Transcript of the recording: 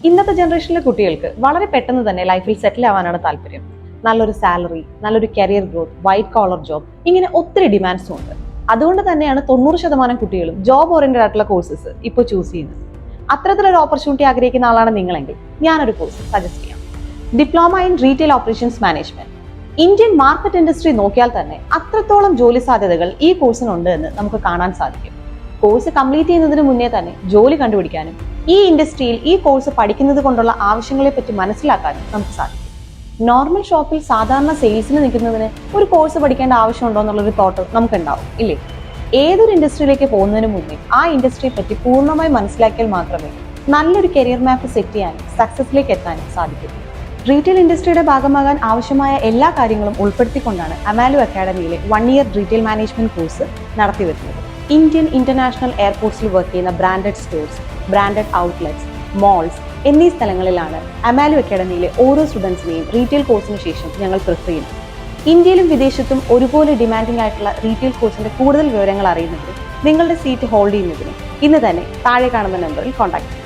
ഇന്നത്തെ ജനറേഷനിലെ കുട്ടികൾക്ക് വളരെ പെട്ടെന്ന് തന്നെ ലൈഫിൽ സെറ്റിൽ ആവാനാണ് താല്പര്യം. നല്ലൊരു സാലറി, നല്ലൊരു career growth, white collar job, ഇങ്ങനെ ഒത്തിരി ഡിമാൻഡ്സും ഉണ്ട്. അതുകൊണ്ട് തന്നെയാണ് 90% കുട്ടികളും ജോബ് ഓറിയന്റഡ് ആയിട്ടുള്ള കോഴ്സസ് ഇപ്പോൾ ചൂസ് ചെയ്യുന്നത്. അത്തരത്തിലൊരു ഓപ്പർച്യൂണിറ്റി ആഗ്രഹിക്കുന്ന ആളാണ് നിങ്ങളെങ്കിൽ ഞാനൊരു കോഴ്സ് സജസ്റ്റ് ചെയ്യാം. Diploma in retail operations management. Indian market industry നോക്കിയാൽ തന്നെ അത്രത്തോളം ജോലി സാധ്യതകൾ ഈ കോഴ്സിനുണ്ട് എന്ന് നമുക്ക് കാണാൻ സാധിക്കും. കോഴ്സ് കംപ്ലീറ്റ് ചെയ്യുന്നതിന് മുന്നേ തന്നെ ജോലി കണ്ടുപിടിക്കാനും ഈ ഇൻഡസ്ട്രിയിൽ ഈ കോഴ്സ് പഠിക്കുന്നത് കൊണ്ടുള്ള ആവശ്യങ്ങളെ പറ്റി മനസ്സിലാക്കാനും നമുക്ക് സാധിക്കും. നോർമൽ ഷോപ്പിൽ സാധാരണ സെയിൽസിന് നിൽക്കുന്നതിന് ഒരു കോഴ്സ് പഠിക്കേണ്ട ആവശ്യമുണ്ടോ എന്നുള്ളൊരു തോട്ട് നമുക്കുണ്ടാവും, ഇല്ലേ? ഏതൊരു ഇൻഡസ്ട്രിയിലേക്ക് പോകുന്നതിന് മുന്നേ ആ ഇൻഡസ്ട്രിയെ പറ്റി പൂർണ്ണമായി മനസ്സിലാക്കിയാൽ മാത്രമേ നല്ലൊരു കരിയർ മാപ്പ് സെറ്റ് ചെയ്യാനും സക്സസിലേക്ക് എത്താനും സാധിക്കൂ. റീറ്റെയിൽ ഇൻഡസ്ട്രിയുടെ ഭാഗമാകാൻ ആവശ്യമായ എല്ലാ കാര്യങ്ങളും ഉൾപ്പെടുത്തിക്കൊണ്ടാണ് അമാലു അക്കാഡമിയിലെ 1 ഇയർ റീറ്റെയിൽ മാനേജ്മെന്റ് കോഴ്സ് നടത്തിവരുന്നത്. ഇന്ത്യൻ ഇന്റർനാഷണൽ എയർപോർട്ട്സിൽ വർക്ക് ചെയ്യുന്ന branded stores, branded outlets, malls എന്നീ സ്ഥലങ്ങളിലാണ് അമാലു അക്കാഡമിയിലെ ഓരോ സ്റ്റുഡൻസിനെയും റീറ്റെയിൽ കോഴ്സിന് ശേഷം ഞങ്ങൾ പ്രിഫർ ചെയ്യുന്നത്. ഇന്ത്യയിലും വിദേശത്തും ഒരുപോലെ ഡിമാൻഡിംഗ് ആയിട്ടുള്ള റീറ്റെയിൽ കോഴ്സിന്റെ കൂടുതൽ വിവരങ്ങൾ അറിയുന്നതിന് നിങ്ങളുടെ സീറ്റ് ഹോൾഡ് ചെയ്യുന്നതിന് ഇന്ന് തന്നെ താഴെ കാണുന്ന നമ്പറിൽ കോൺടാക്ട് ചെയ്യുക.